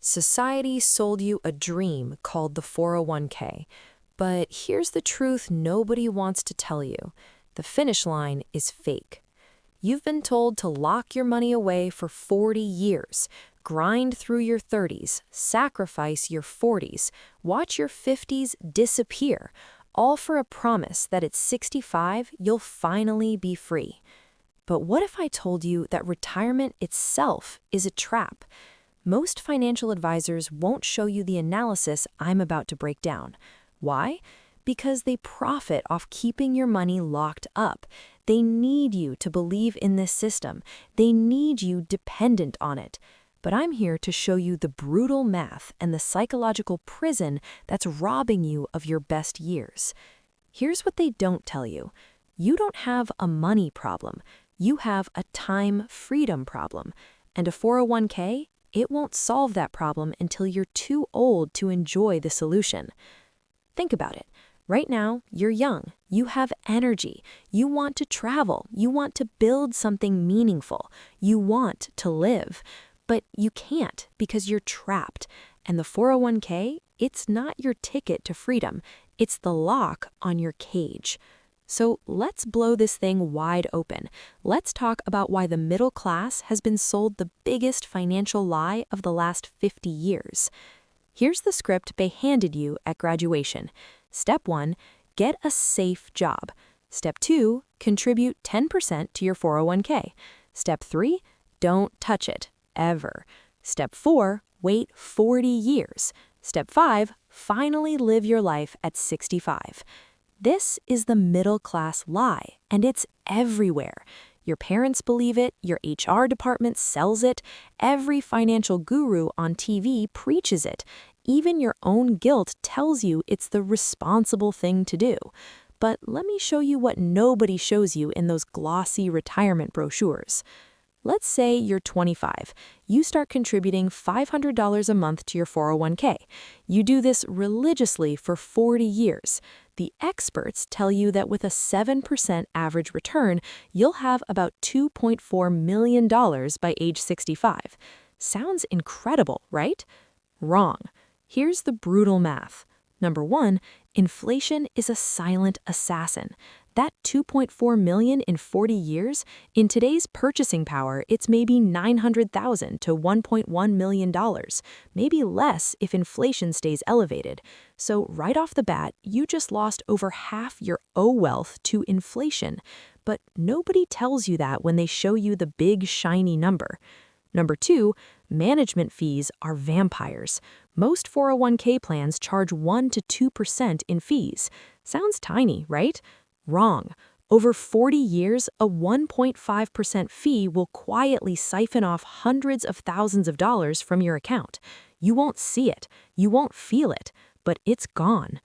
Society sold you a dream called the 401k. But here's the truth nobody wants to tell you. The finish line is fake. You've been told to lock your money away for 40 years, grind through your 30s, sacrifice your 40s, watch your 50s disappear, all for a promise that at 65 you'll finally be free. But what if I told you that retirement itself is a trap? Most financial advisors won't show you the analysis I'm about to break down. Why? Because they profit off keeping your money locked up. They need you to believe in this system. They need you dependent on it. But I'm here to show you the brutal math and the psychological prison that's robbing you of your best years. Here's what they don't tell you. You don't have a money problem. You have a time freedom problem. And a 401k, it won't solve that problem until you're too old to enjoy the solution. Think about it. Right now, you're young. You have energy. You want to travel. You want to build something meaningful. You want to live. But you can't because you're trapped. And the 401k, it's not your ticket to freedom. It's the lock on your cage. So let's blow this thing wide open. Let's talk about why the middle class has been sold the biggest financial lie of the last 50 years. Here's the script they handed you at graduation. Step 1, get a safe job. Step 2, contribute 10% to your 401k. Step 3, don't touch it, ever. Step 4, wait 40 years. Step 5, finally live your life at 65. This is the middle-class lie, and it's everywhere. Your parents believe it, your HR department sells it, every financial guru on TV preaches it. Even your own guilt tells you it's the responsible thing to do. But let me show you what nobody shows you in those glossy retirement brochures. Let's say you're 25. You start contributing $500 a month to your 401k. You do this religiously for 40 years. The experts tell you that with a 7% average return, you'll have about $2.4 million by age 65. Sounds incredible, right? Wrong. Here's the brutal math. Number 1, inflation is a silent assassin. That $2.4 million in 40 years, in today's purchasing power, it's maybe $900,000 to $1.1 million, maybe less if inflation stays elevated. So right off the bat, you just lost over half your wealth to inflation. But nobody tells you that when they show you the big shiny number. Number 2, management fees are vampires. Most 401k plans charge 1 to 2% in fees. Sounds tiny, right? Wrong. Over 40 years, a 1.5% fee will quietly siphon off hundreds of thousands of dollars from your account. You won't see it, you won't feel it, but it's gone.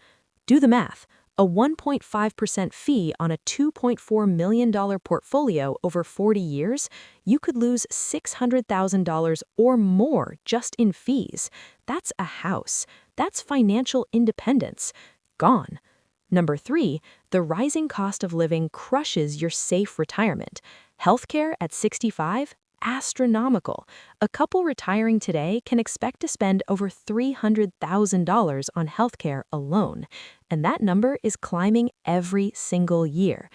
Do the math. A 1.5% fee on a $2.4 million portfolio over 40 years, you could lose $600,000 or more just in fees. That's a house. That's financial independence. Gone. Number 3, the rising cost of living crushes your safe retirement. Healthcare at 65? Astronomical. A couple retiring today can expect to spend over $300,000 on healthcare alone, and that number is climbing every single year.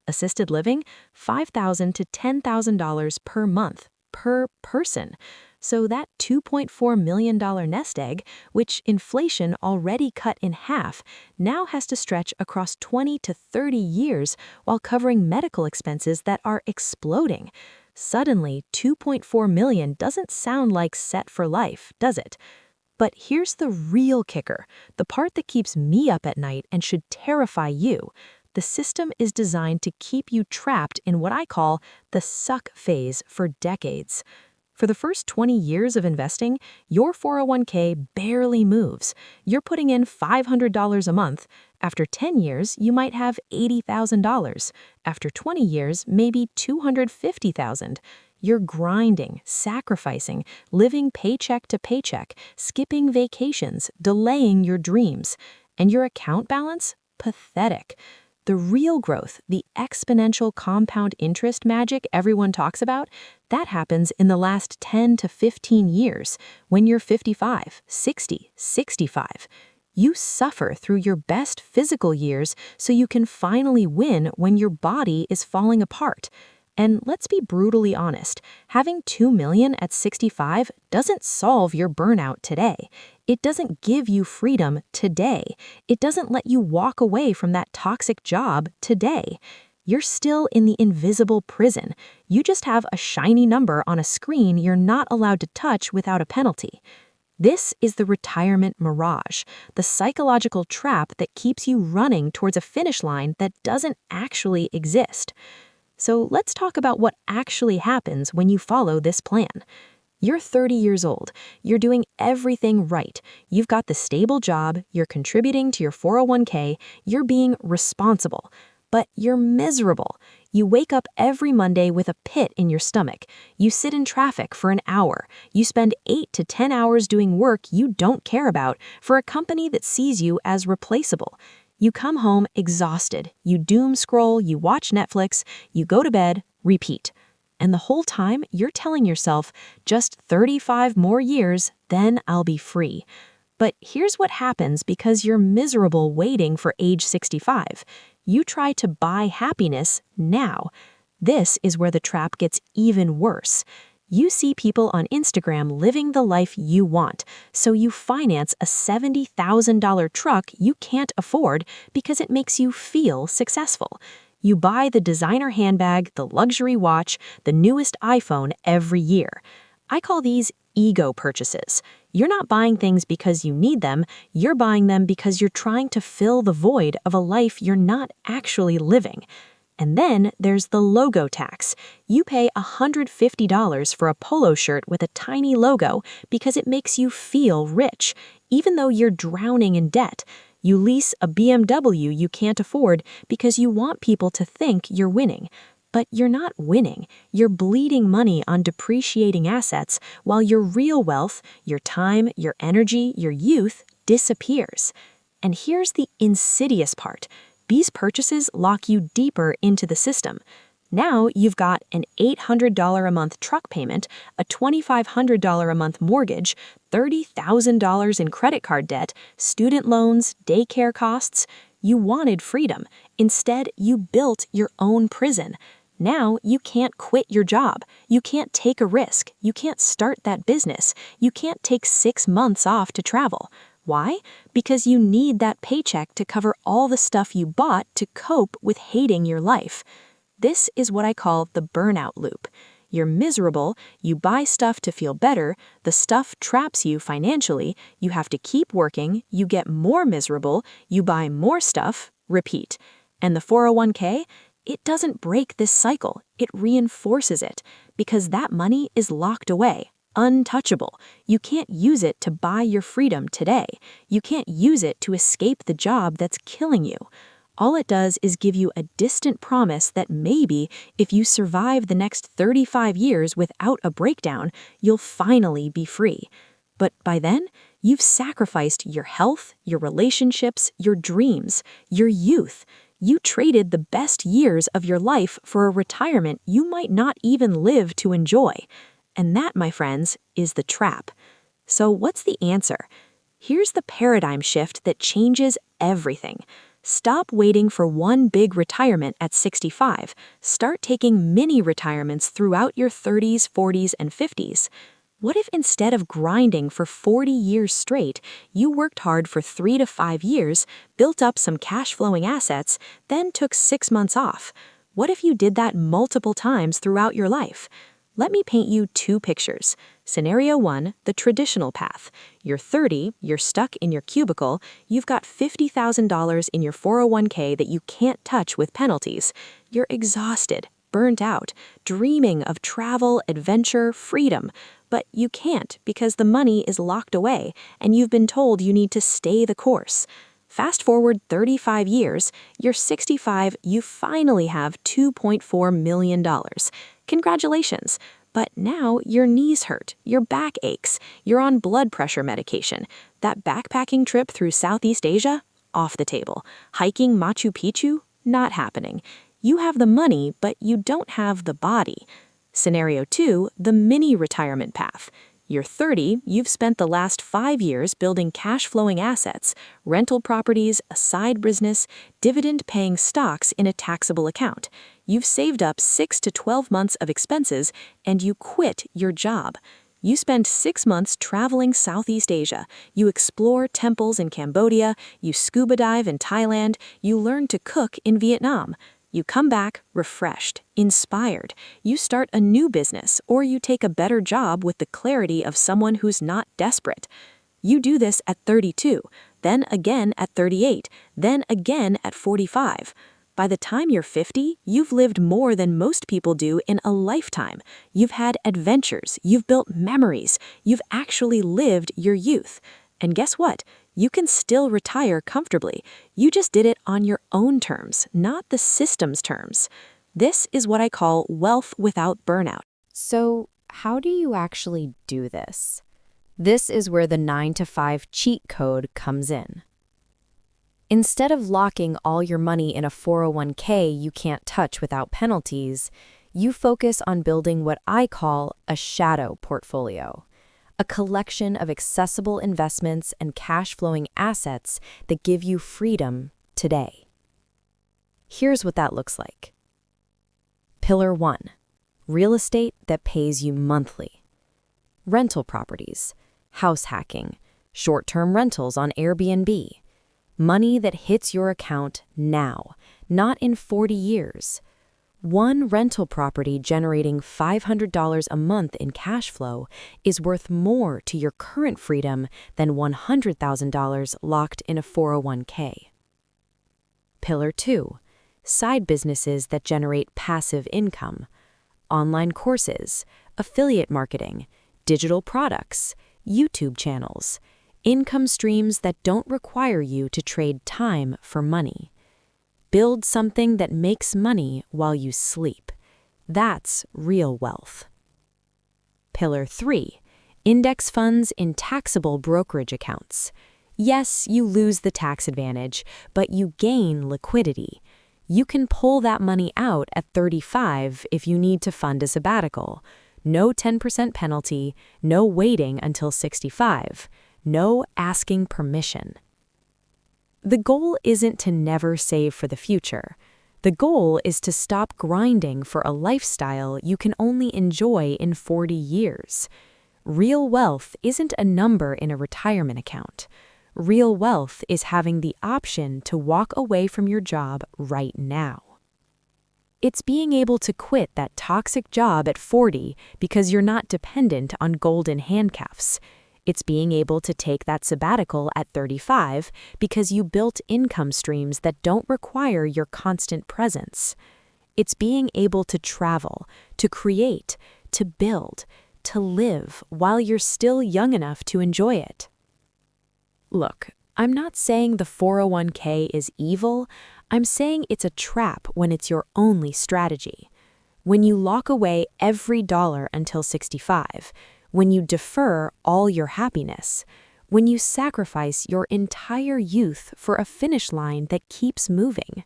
Assisted living? $5,000 to $10,000 per month, per person. So that $2.4 million nest egg, which inflation already cut in half, now has to stretch across 20 to 30 years while covering medical expenses that are exploding. Suddenly, $2.4 million doesn't sound like set for life, does it? But here's the real kicker, the part that keeps me up at night and should terrify you. The system is designed to keep you trapped in what I call the suck phase for decades. For the first 20 years of investing, your 401k barely moves. You're putting in $500 a month. After 10 years, you might have $80,000. After 20 years, maybe $250,000. You're grinding, sacrificing, living paycheck to paycheck, skipping vacations, delaying your dreams. And your account balance? Pathetic. The real growth, the exponential compound interest magic everyone talks about, that happens in the last 10 to 15 years, when you're 55, 60, 65. You suffer through your best physical years so you can finally win when your body is falling apart. And let's be brutally honest, having 2 million at 65 doesn't solve your burnout today. It doesn't give you freedom today. It doesn't let you walk away from that toxic job today. You're still in the invisible prison. You just have a shiny number on a screen you're not allowed to touch without a penalty. This is the retirement mirage, the psychological trap that keeps you running towards a finish line that doesn't actually exist. So let's talk about what actually happens when you follow this plan. You're 30 years old. You're doing everything right. You've got the stable job, you're contributing to your 401k, you're being responsible. But you're miserable. You wake up every Monday with a pit in your stomach. You sit in traffic for an hour. You spend 8 to 10 hours doing work you don't care about for a company that sees you as replaceable. You come home exhausted. You doom scroll, you watch Netflix, you go to bed, repeat. And the whole time, you're telling yourself, just 35 more years, then I'll be free. But here's what happens because you're miserable waiting for age 65. You try to buy happiness now. This is where the trap gets even worse. You see people on Instagram living the life you want, so you finance a $70,000 truck you can't afford because it makes you feel successful. You buy the designer handbag, the luxury watch, the newest iPhone every year. I call these ego purchases. You're not buying things because you need them, you're buying them because you're trying to fill the void of a life you're not actually living. And then there's the logo tax. You pay $150 for a polo shirt with a tiny logo because it makes you feel rich, even though you're drowning in debt. You lease a BMW you can't afford because you want people to think you're winning. But you're not winning. You're bleeding money on depreciating assets while your real wealth, your time, your energy, your youth disappears. And here's the insidious part. These purchases lock you deeper into the system. Now you've got an $800 a month truck payment, a $2,500 a month mortgage, $30,000 in credit card debt, student loans, daycare costs. You wanted freedom. Instead, you built your own prison. Now you can't quit your job. You can't take a risk. You can't start that business. You can't take 6 months off to travel. Why? Because you need that paycheck to cover all the stuff you bought to cope with hating your life. This is what I call the burnout loop. You're miserable, you buy stuff to feel better, the stuff traps you financially, you have to keep working, you get more miserable, you buy more stuff, repeat. And the 401k? It doesn't break this cycle, it reinforces it, because that money is locked away. Untouchable. You can't use it to buy your freedom today. You can't use it to escape the job that's killing you. All it does is give you a distant promise that maybe if you survive the next 35 years without a breakdown, you'll finally be free. But by then, you've sacrificed your health, your relationships, your dreams, your youth. You traded the best years of your life for a retirement you might not even live to enjoy. And that, my friends, is the trap. So what's the answer? Here's the paradigm shift that changes everything. Stop waiting for one big retirement at 65. Start taking mini retirements throughout your 30s, 40s, and 50s. What if instead of grinding for 40 years straight, you worked hard for 3 to 5 years, built up some cash-flowing assets, then took 6 months off? What if you did that multiple times throughout your life? Let me paint you 2 pictures. Scenario 1, the traditional path. You're 30, you're stuck in your cubicle, you've got $50,000 in your 401k that you can't touch with penalties. You're exhausted, burnt out, dreaming of travel, adventure, freedom. But you can't because the money is locked away and you've been told you need to stay the course. Fast forward 35 years, you're 65, you finally have $2.4 million. Congratulations. But now your knees hurt, your back aches, you're on blood pressure medication. That backpacking trip through Southeast Asia? Off the table. Hiking Machu Picchu? Not happening. You have the money, but you don't have the body. Scenario 2, the mini retirement path. You're 30, you've spent the last 5 years building cash-flowing assets, rental properties, a side business, dividend-paying stocks in a taxable account. You've saved up 6 to 12 months of expenses, and you quit your job. You spend 6 months traveling Southeast Asia. You explore temples in Cambodia, you scuba dive in Thailand, you learn to cook in Vietnam. You come back refreshed, inspired. You start a new business, or you take a better job with the clarity of someone who's not desperate. You do this at 32, then again at 38, then again at 45. By the time you're 50, you've lived more than most people do in a lifetime. You've had adventures, you've built memories, you've actually lived your youth. And guess what? You can still retire comfortably. You just did it on your own terms, not the system's terms. This is what I call wealth without burnout. So, how do you actually do this? This is where the 9-to-5 cheat code comes in. Instead of locking all your money in a 401k you can't touch without penalties, you focus on building what I call a shadow portfolio, a collection of accessible investments and cash-flowing assets that give you freedom today. Here's what that looks like. Pillar 1. Real estate that pays you monthly. Rental properties, house hacking, short-term rentals on Airbnb. Money that hits your account now, not in 40 years. One rental property generating $500 a month in cash flow is worth more to your current freedom than $100,000 locked in a 401k. Pillar 2. Side businesses that generate passive income. Online courses, affiliate marketing, digital products, YouTube channels. Income streams that don't require you to trade time for money. Build something that makes money while you sleep. That's real wealth. Pillar 3. Index funds in taxable brokerage accounts. Yes, you lose the tax advantage, but you gain liquidity. You can pull that money out at 35 if you need to fund a sabbatical. No 10% penalty, no waiting until 65. No asking permission. The goal isn't to never save for the future. The goal is to stop grinding for a lifestyle you can only enjoy in 40 years. Real wealth isn't a number in a retirement account. Real wealth is having the option to walk away from your job right now. It's being able to quit that toxic job at 40 because you're not dependent on golden handcuffs. It's being able to take that sabbatical at 35 because you built income streams that don't require your constant presence. It's being able to travel, to create, to build, to live while you're still young enough to enjoy it. Look, I'm not saying the 401k is evil. I'm saying it's a trap when it's your only strategy. When you lock away every dollar until 65, when you defer all your happiness, when you sacrifice your entire youth for a finish line that keeps moving.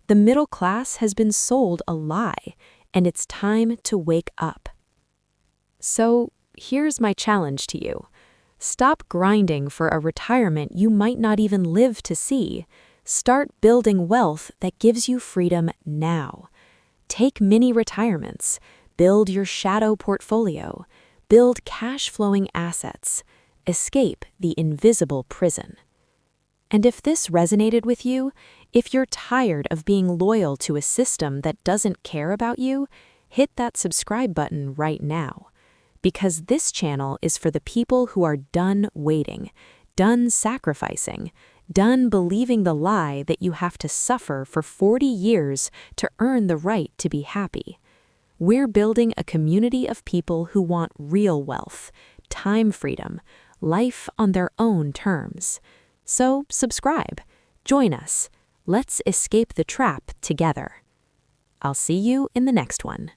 The middle class has been sold a lie, and it's time to wake up. So, here's my challenge to you. Stop grinding for a retirement you might not even live to see. Start building wealth that gives you freedom now. Take mini retirements. Build your shadow portfolio. Build cash-flowing assets. Escape the invisible prison. And if this resonated with you, if you're tired of being loyal to a system that doesn't care about you, hit that subscribe button right now. Because this channel is for the people who are done waiting, done sacrificing, done believing the lie that you have to suffer for 40 years to earn the right to be happy. We're building a community of people who want real wealth, time freedom, life on their own terms. So subscribe, join us, let's escape the trap together. I'll see you in the next one.